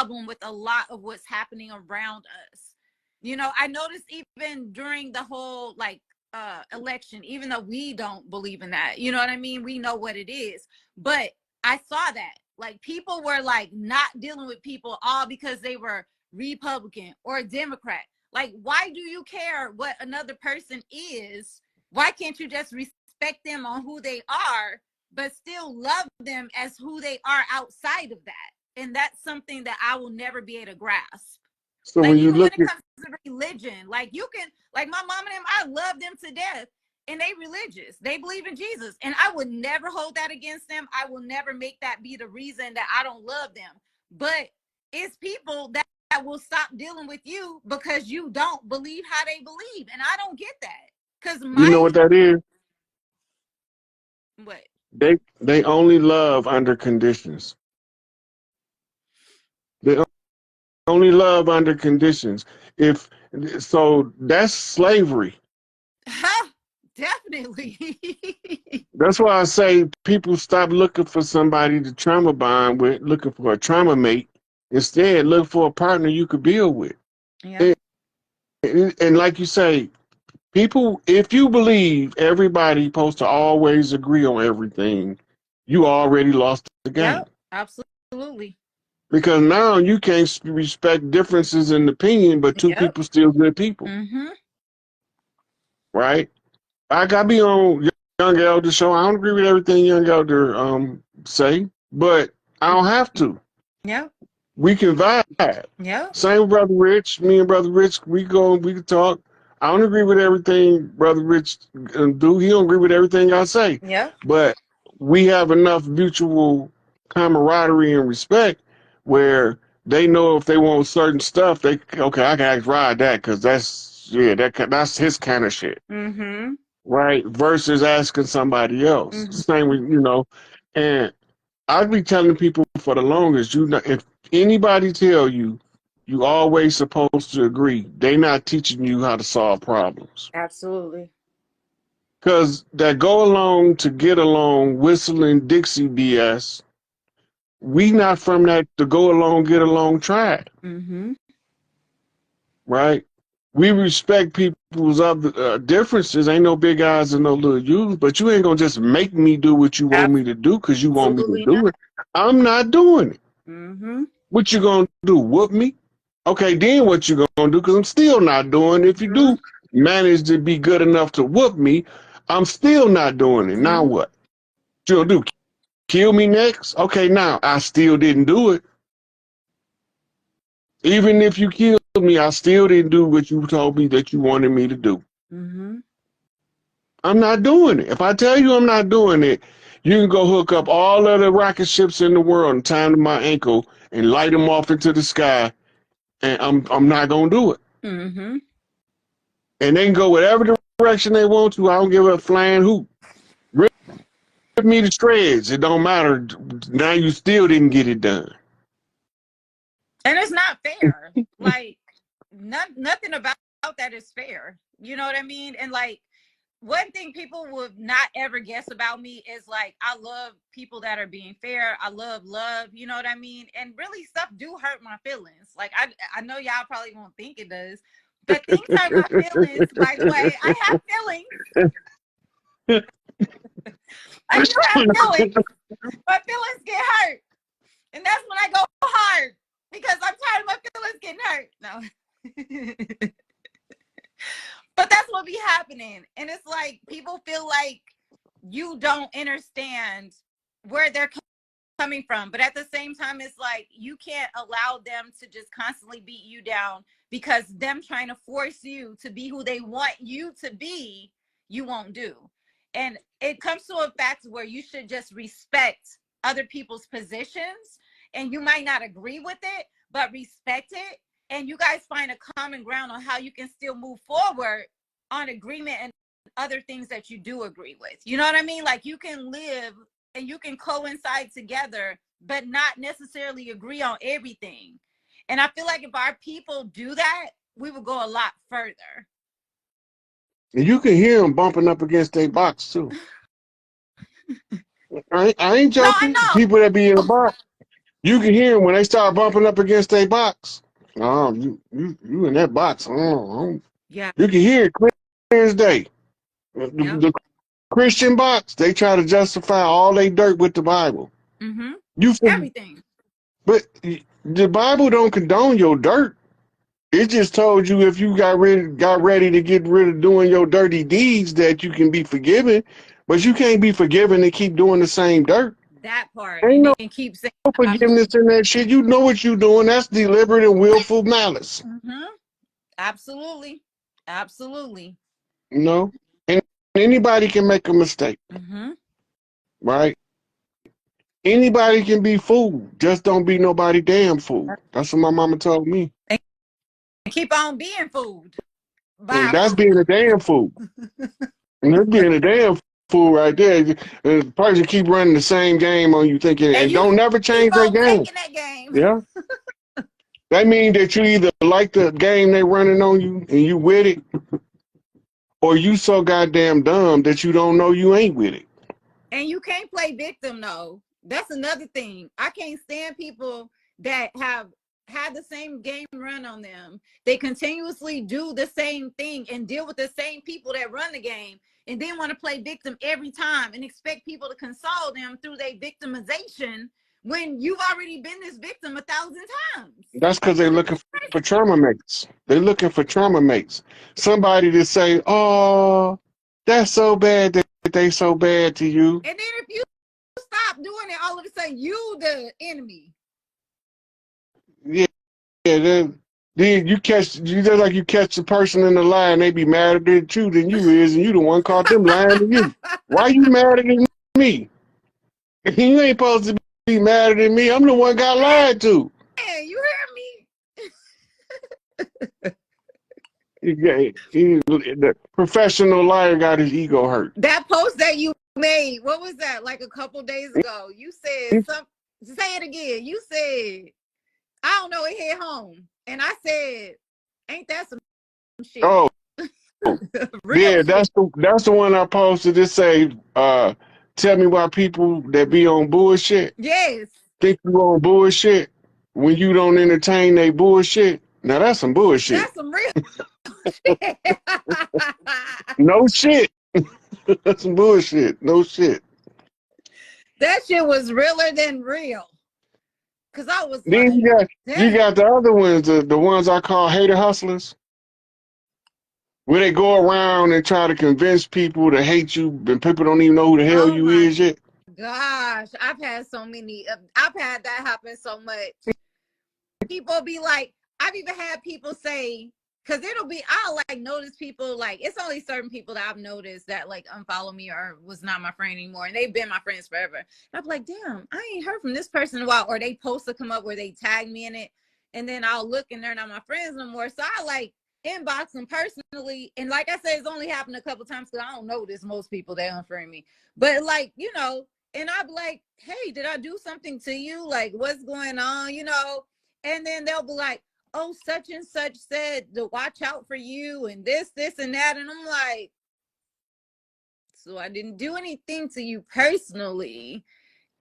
problem with a lot of what's happening around us. You know, I noticed even during the whole like election, even though we don't believe in that, you know what I mean? We know what it is. But I saw that like people were like not dealing with people all because they were Republican or Democrat. Like, why do you care what another person is? Why can't you just respect them on who they are, but still love them as who they are outside of that? And that's something that I will never be able to grasp. So like, when you even look when it at, comes to religion, like you can, like my mom and them, I love them to death. And they religious. They believe in Jesus. And I would never hold that against them. I will never make that be the reason that I don't love them. But it's people that will stop dealing with you because you don't believe how they believe. And I don't get that. Because you know what that is? What? They only love under conditions. They only love under conditions. If so, that's slavery. Definitely. That's why I say people stop looking for somebody to trauma bond with, looking for a trauma mate. Instead, look for a partner you could build with. Yeah. And like you say, people, if you believe everybody supposed to always agree on everything, you already lost the game. Yep, absolutely. Because now you can't respect differences in opinion, but two people still good people. Mm-hmm. Right? I got to be on Young Elder show. I don't agree with everything Young Elder say, but I don't have to. Yeah. We can vibe. Yeah. Same with Brother Rich. Me and Brother Rich, we can talk. I don't agree with everything Brother Rich do. He don't agree with everything I say. Yeah. But we have enough mutual camaraderie and respect where they know if they want certain stuff, I can ride that because that's his kind of shit. Mm-hmm. Right? Versus asking somebody else. Mm-hmm. Same with, and I'd be telling people for the longest, if anybody tell you you always supposed to agree, they not teaching you how to solve problems. Absolutely. Because that go along to get along, whistling Dixie BS, we not from that to go along, get along tribe. Mm-hmm. Right? We respect people's other differences. Ain't no big eyes and no little U's, but you ain't gonna just make me do what you want me to do because you want me to do it. I'm not doing it. Mm-hmm. What you gonna do? Whoop me? Okay, then what you gonna do? Because I'm still not doing it. If you do manage to be good enough to whoop me, I'm still not doing it. Now what? You'll do? Kill me next? Okay, now I still didn't do it. Even if you killed me, I still didn't do what you told me that you wanted me to do. Mm-hmm. I'm not doing it. If I tell you I'm not doing it, you can go hook up all of the rocket ships in the world and tie them to my ankle and light them off into the sky, and I'm not gonna do it. Mm-hmm. And they can go whatever direction they want to. I don't give a flying hoot. Rip me to shreds. It don't matter. Now you still didn't get it done. And it's not fair. Like nothing about that is fair. You know what I mean? And like one thing people would not ever guess about me is like I love people that are being fair. I love love. You know what I mean? And really, stuff do hurt my feelings. Like I know y'all probably won't think it does, but things hurt my feelings. By the way, I have feelings. I do have feelings. My feelings get hurt, and that's when I go hard because I'm tired of my feelings getting hurt. No. But that's what be happening. And it's like people feel like you don't understand where they're coming from. But at the same time, it's like you can't allow them to just constantly beat you down because them trying to force you to be who they want you to be, you won't do. And it comes to a fact where you should just respect other people's positions. And you might not agree with it, but respect it. And you guys find a common ground on how you can still move forward on agreement and other things that you do agree with. You know what I mean? Like you can live and you can coincide together, but not necessarily agree on everything. And I feel like if our people do that, we will go a lot further. And you can hear them bumping up against their box too. I ain't joking. No, I know. People that be in the box. You can hear them when they start bumping up against their box. Oh, you in that box. Oh. Yeah. You can hear it clear as day. Yep. The Christian box, they try to justify all they dirt with the Bible. Mm-hmm. You Everything. But the Bible don't condone your dirt. It just told you if you got ready to get rid of doing your dirty deeds that you can be forgiven, but you can't be forgiven and keep doing the same dirt. That part. Ain't And no then keep saying forgiveness in that shit. You know what you doing. That's deliberate and willful malice. mm-hmm. Absolutely. Absolutely. You know? And anybody can make a mistake, Mm-hmm. right? Anybody can be fooled. Just don't be nobody damn fool. That's what my mama told me. And keep on being fooled by And that's being a damn fool. And that's being a damn fool right there. The person keep running the same game on you thinking, and and you don't never keep change that on game. taking that game. Yeah. That means that you either like the game they running on you and you with it, or you so goddamn dumb that you don't know you ain't with it. And you can't play victim, though. That's another thing. I can't stand people that have had the same game run on them. They continuously do the same thing and deal with the same people that run the game, and then want to play victim every time and expect people to console them through their victimization when you've already been this victim 1,000 times. That's because they're looking for trauma mates. They're looking for trauma mates. Somebody to say, oh, that's so bad that they so bad to you. And then if you stop doing it, all of a sudden you the enemy. Yeah, then you just like you catch the person in the lie and they be madder at you than you is, and you the one caught them lying to you. Why you madder than me? You ain't supposed to be madder than me. I'm the one got lied to. Hey, you hear me? The professional liar got his ego hurt. That post that you made, what was that? Like a couple days ago. You said say it again. You said, I don't know, it hit home. And I said, ain't that some shit? Oh, Real yeah, shit. that's the one I posted. It say, tell me why people that be on bullshit Yes. think you on bullshit when you don't entertain they bullshit. Now that's some bullshit. That's some real shit. No shit. That's some bullshit. No shit. That shit was realer than real. Cause I was Then like, you got the other ones, the ones I call hater hustlers, where they go around and try to convince people to hate you, and people don't even know who the hell oh you my is yet. gosh, I've had so many. I've had that happen so much. People be like, I've even had people say, because it'll be, I'll like notice people, like it's only certain people that I've noticed that like unfollow me or was not my friend anymore, and they've been my friends forever. And I'm like, damn, I ain't heard from this person in a while, or they post to come up where they tag me in it, and then I'll look and they're not my friends no more. So I like inbox them personally, and like I said, it's only happened a couple times because I don't notice most people that unfriend me, but like, you know, and I'm like, hey, did I do something to you? Like, what's going on? You know, and then they'll be like, oh, such and such said to watch out for you and this, and that. And I'm like, so I didn't do anything to you personally.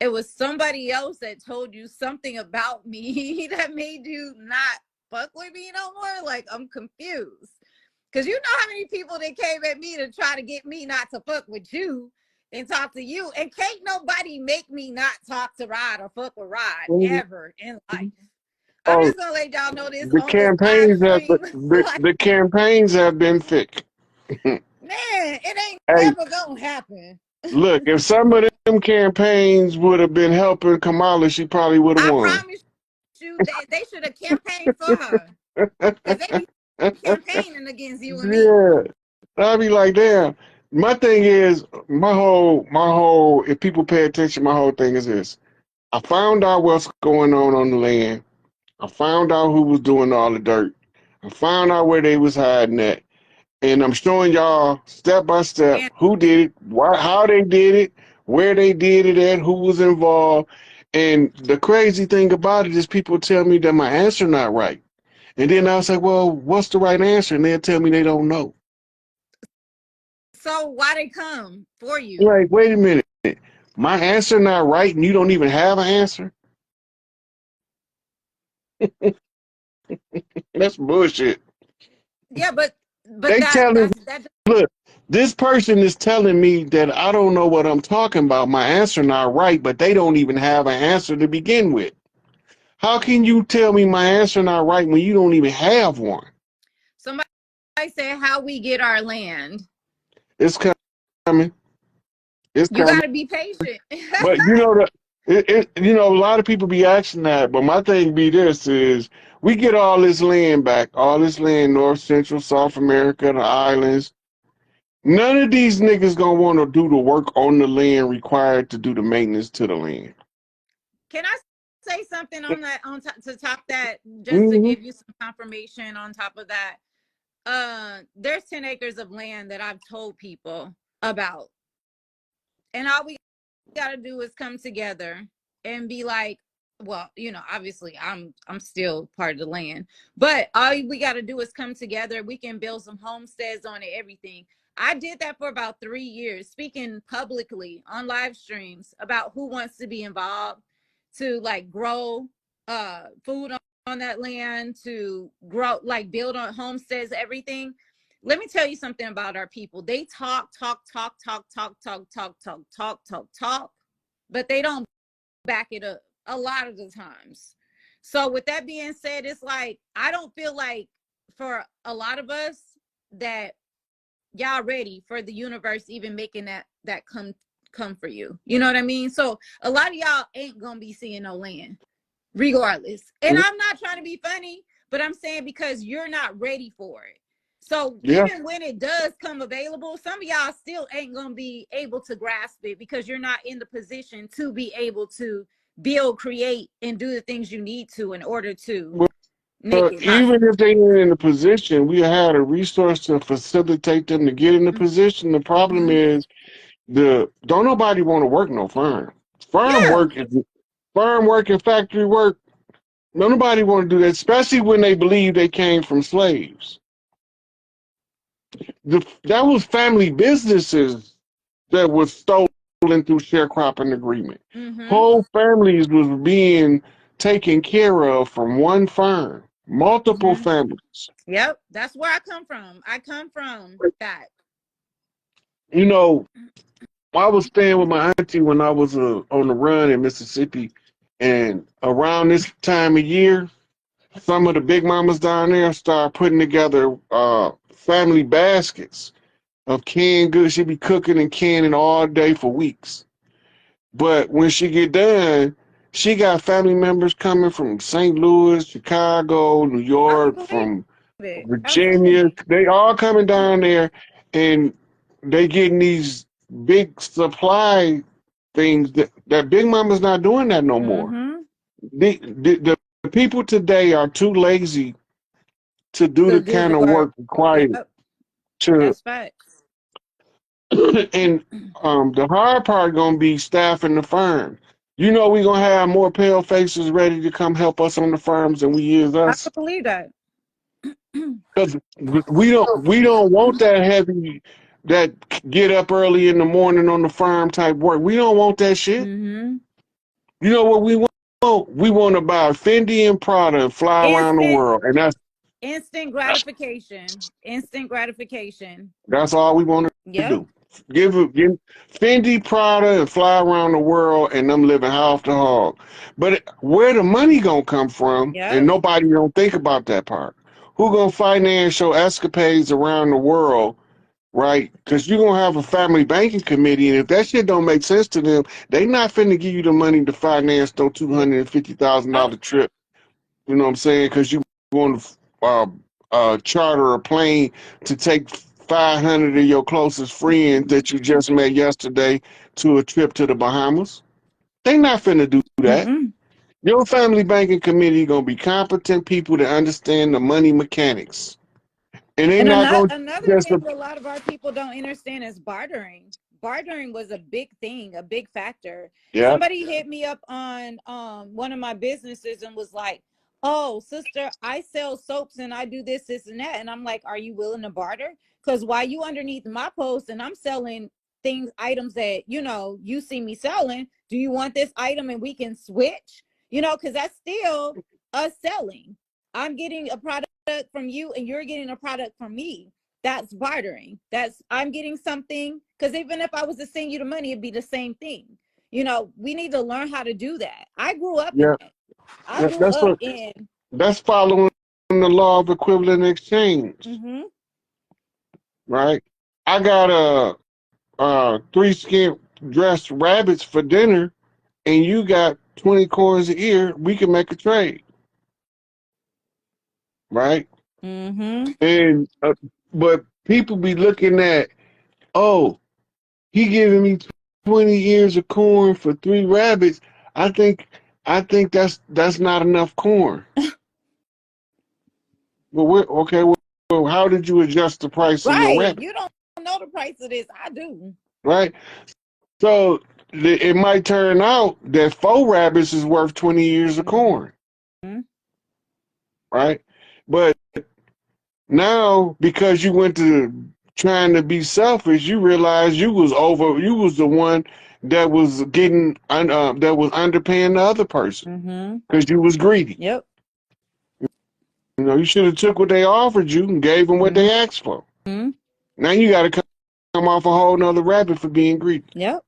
It was somebody else that told you something about me that made you not fuck with me no more. Like, I'm confused. Because you know how many people that came at me to try to get me not to fuck with you and talk to you. And can't nobody make me not talk to Rod or fuck with Rod ever in life. I'm Oh, just gonna let y'all know this the on this live campaigns have stream. Like, the campaigns have been thick. man, it ain't Hey, never gonna happen. look, if some of them campaigns would have been helping Kamala, she probably would have I won. promise you that they should have campaigned for her. Because they be campaigning against you and me. Yeah, I'd be like, damn. My thing is, my whole. If people pay attention, my whole thing is this: I found out what's going on the land. I found out who was doing all the dirt. I found out where they was hiding at, and I'm showing y'all step by step And who did it, why, how they did it, where they did it at, who was involved. And the crazy thing about it is, people tell me that my answer not right. And then I was like, well, what's the right answer? And they'll tell me they don't know. so why they come for you? Like, wait a minute. My answer not right and you don't even have an answer? That's bullshit. Yeah, but They telling that look, this person is telling me that I don't know what I'm talking about. My answer not right, but they don't even have an answer to begin with. How can you tell me my answer not right when you don't even have one? somebody said how we get our land. It's coming. It's You coming. got to be patient. But you know a lot of people be asking that. But my thing be this is we get all this land back, all this land, North, Central, South America, the islands. None of these niggas gonna want to do the work on the land required to do the maintenance to the land. Can I say something on that to top that, just to Mm-hmm. give you some confirmation on top of that? There's 10 acres of land that I've told people about, and all we got to do is come together and be like, well, obviously I'm still part of the land, but all we got to do is come together. We can build some homesteads on it, everything. I did that for about 3 years, speaking publicly on live streams about who wants to be involved to like grow food on that land, to grow, like build on homesteads, everything. Let me tell you something about our people. They talk, but they don't back it up a lot of the times. So with that being said, it's like, I don't feel like for a lot of us that y'all ready for the universe even making that come for you. You know what I mean? So a lot of y'all ain't gonna be seeing no land regardless. And I'm not trying to be funny, but I'm saying because you're not ready for it. So Yeah. even when it does come available, some of y'all still ain't gonna be able to grasp it because you're not in the position to be able to build, create, and do the things you need to in order to make it Even happen. if they ain't in the position, we had a resource to facilitate them to get in the position. The problem Mm-hmm. is the don't nobody want to work no farm. Farm Yeah. work is farm work and factory work. Don't nobody want to do that, especially when they believe they came from slaves. That was family businesses that was stolen through sharecropping agreement. Mm-hmm. Whole families was being taken care of from one farm, multiple Mm-hmm. families. Yep. That's where I come from. I come from that. You know, I was staying with my auntie when I was on the run in Mississippi, and around this time of year, some of the big mamas down there start putting together family baskets of canned goods. She be cooking and canning all day for weeks. But when she get done, she got family members coming from St. Louis, Chicago, New I can York, believe from it. Virginia. Absolutely. They all coming down there, and they getting these big supply things that Big Mama's not doing that no more. Mm-hmm. The people today are too lazy to do To the do kind the of work. work required Yep. to That's facts. and the hard part gonna be staffing the farm. You know we gonna have more pale faces ready to come help us on the farms than we is I us. can believe that. Because we don't want that heavy, that get up early in the morning on the farm type work. We don't want that shit. Mm-hmm. You know what we want? We want to buy a Fendi and Prada and fly around the Instant, world, and instant gratification. Instant gratification. that's all we want to Yep. do. Give Fendi, Prada, and fly around the world, and them living half the hog. But where the money gonna come from, and Yep. nobody don't think about that part. Who gonna finance your escapades around the world, right? Because you're gonna have a family banking committee, and if that shit don't make sense to them, they not finna give you the money to finance no Oh. $250,000 trip. You know what I'm saying? Because you want to charter a plane to take 500 of your closest friends that you just met yesterday to a trip to the Bahamas. They not finna do that. Mm-mm. Your family banking committee gonna be competent people that understand the money mechanics, and they And not gonna another just thing a lot of our people don't understand is bartering. Bartering was a big thing, a big factor. yeah. Somebody hit me up on one of my businesses and was like, "Oh, sister, I sell soaps and I do this, this, and that." And I'm like, "Are you willing to barter? Because while you underneath my post and I'm selling things, items that you see me selling, do you want this item and we can switch? Because that's still us selling. I'm getting a product from you and you're getting a product from me. That's bartering. That's I'm getting something, because even if I was to send you the money, it'd be the same thing. You know, we need to learn how to do that. I grew up in Yeah, that. I yeah, grew up in that's following the law of equivalent exchange, mm-hmm. right? I got three skin dressed rabbits for dinner, and you got 20 coins a ear. We can make a trade, right? Mm-hmm. And but people be looking at, oh, he giving me 20 ears of corn for three rabbits. I think I think that's not enough corn. Well, okay. Well, how did you adjust the price of your Right. rabbit? You don't know the price of this. I do. Right. So it might turn out that four rabbits is worth 20 ears of corn. Mm-hmm. Right. But now, because you went to trying to be selfish, you realize you was the one that was getting that was underpaying the other person Mm-hmm. because you was greedy. Yep. You know, you should have took what they offered you and gave them what they asked for. Mm-hmm. Now you got to come off a whole nother rabbit for being greedy. Yep.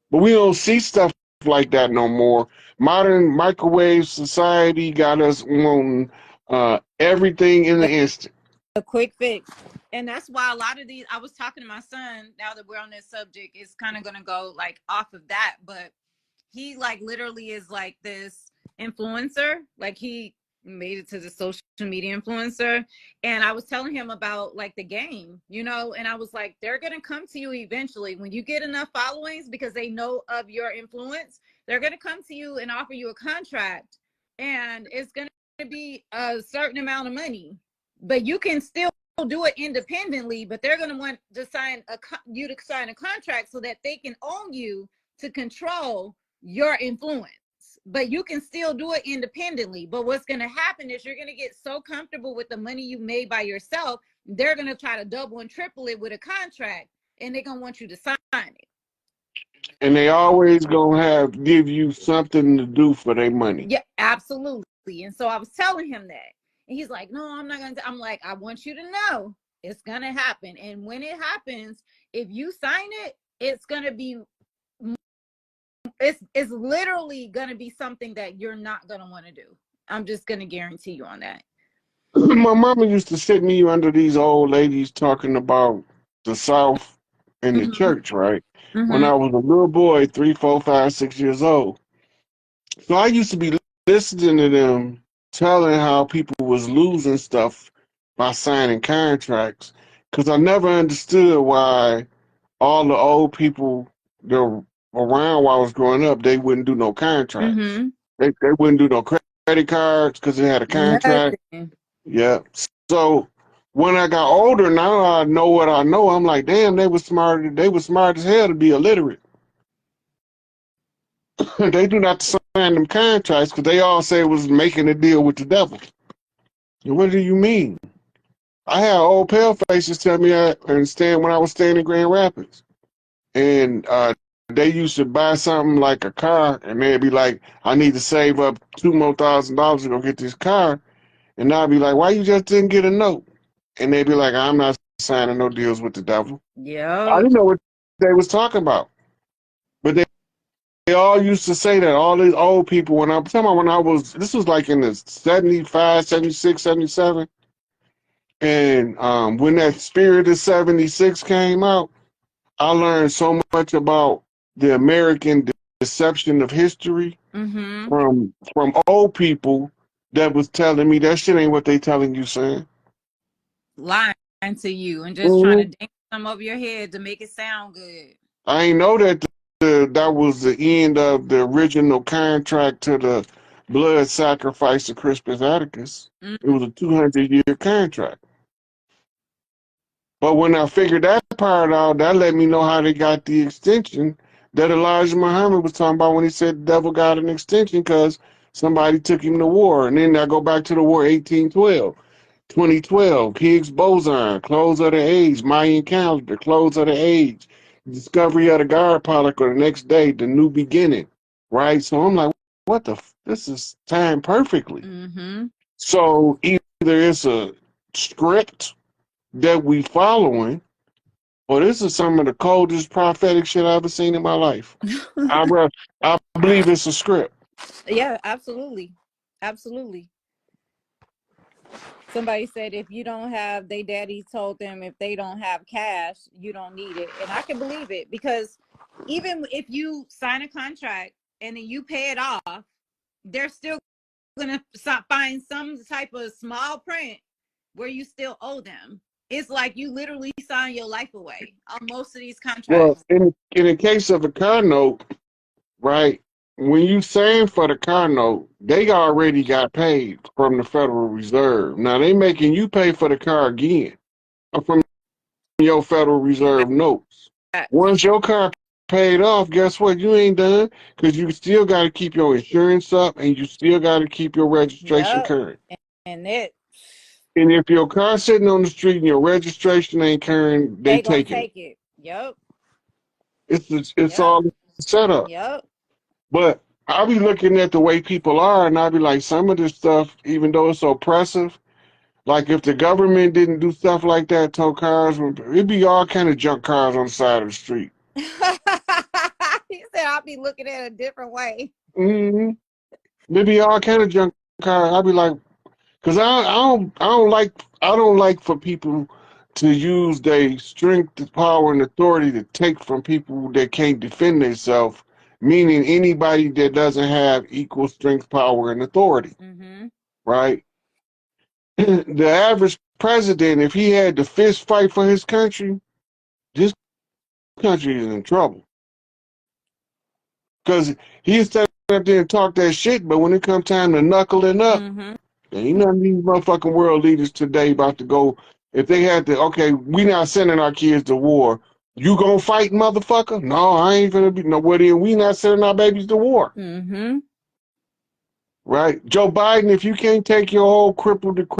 But we don't see stuff like that no more. Modern microwave society got us wanting everything in the instant. A quick fix. And that's why a lot of these, I was talking to my son, now that we're on this subject, it's kind of going to go like off of that, but he like literally is like this influencer. Like he made it to the social media influencer. And I was telling him about like the game, you know, and I was like, they're going to come to you eventually when you get enough followings because they know of your influence. They're going to come to you and offer you a contract, and it's going to be a certain amount of money, but you can still do it independently, but they're going to want to sign you to sign a contract so that they can own you to control your influence. But you can still do it independently. But what's going to happen is you're going to get so comfortable with the money you made by yourself, they're going to try to double and triple it with a contract, and they're going to want you to sign it. And they always gonna give you something to do for their money. Yeah, absolutely. And so I was telling him that, and he's like, no, I'm not going to. I'm like, I want you to know it's going to happen. And when it happens, if you sign it, it's going to be it's literally going to be something that you're not going to want to do. I'm just going to guarantee you on that. My mama used to sit me under these old ladies talking about the South and the church, right? When I was a little boy, 3, 4, 5, 6 years old. So I used to be listening to them telling how people was losing stuff by signing contracts, because I never understood why all the old people that were around while I was growing up, they wouldn't do no contracts. They wouldn't do no credit cards because they had a contract. Nothing. Yeah. So when I got older, now I know what I know. I'm like, damn, they were smart. They were smart as hell to be illiterate. They do not sign them contracts because they all say it was making a deal with the devil. And what do you mean? I had old pale faces tell me I understand when I was staying in Grand Rapids. And they used to buy something like a car, and they'd be like, I need to save up $2,000 to go get this car. And I'd be like, why you just didn't get a note? And they'd be like, I'm not signing no deals with the devil. I Yeah. didn't know what they was talking about. But they all used to say that, all these old people, when I'm talking about this was like in the 75, 76, 77. And when that Spirit of 76 came out, I learned so much about the American deception of history from old people that was telling me that shit ain't what they telling you, son. Lying to you and just trying to Mm-hmm. dance some over your head to make it sound good. I ain't know that that was the end of the original contract to the blood sacrifice of Crispus Attucus. It was a 200-year contract. But when I figured that part out, that let me know how they got the extension that Elijah Muhammad was talking about when he said the devil got an extension because somebody took him to war. And then I go back to the war 1812, 2012, Higgs boson, close of the age, Mayan calendar, close of the age, discovery of the guard particle the next day, the new beginning, right? So I'm like, what the this is timed perfectly. Mm-hmm. So either it's a script that we following, or this is some of the coldest prophetic shit I've ever seen in my life. I believe it's a script. Yeah, absolutely. Absolutely. Somebody said if you don't have, they daddy told them if they don't have cash, you don't need it. And I can believe it, because even if you sign a contract and then you pay it off, they're still going to find some type of small print where you still owe them. It's like you literally sign your life away on most of these Well, contracts. in the case of a car note, right? When you saying for the car note, they already got paid from the Federal Reserve. Now they making you pay for the car again from your Federal Reserve notes. Once your car paid off, guess what? You ain't done, because you still got to keep your insurance up and you still got to keep your registration Yep. current. And it, And if your car's sitting on the street and your registration ain't current, they gonna taking it. take it. Yep. It's Yep. all set up. Yep. But I'll be looking at the way people are, and I'll be like, some of this stuff, even though it's oppressive, like if the government didn't do stuff like that, tow cars, it'd be all kind of junk cars on the side of the street. He said I'll be looking at it a different way. Mm-hmm. There'd be all kind of junk cars. I'd be like, because I don't like for people to use their strength, power, and authority to take from people that can't defend themselves. Meaning anybody that doesn't have equal strength, power, and authority, Mm-hmm. right? The average president, if he had to fist fight for his country, this country is in trouble. Because he'll stand up there and talk that shit, but when it comes time to knuckling up, Mm-hmm. ain't none of these motherfucking world leaders today about to go. If they had to, okay, we not sending our kids to war. You gonna fight, motherfucker? No, I ain't gonna be nobody. We not sending our babies to war. Mm-hmm. Right? Joe Biden, if you can't take your whole crippled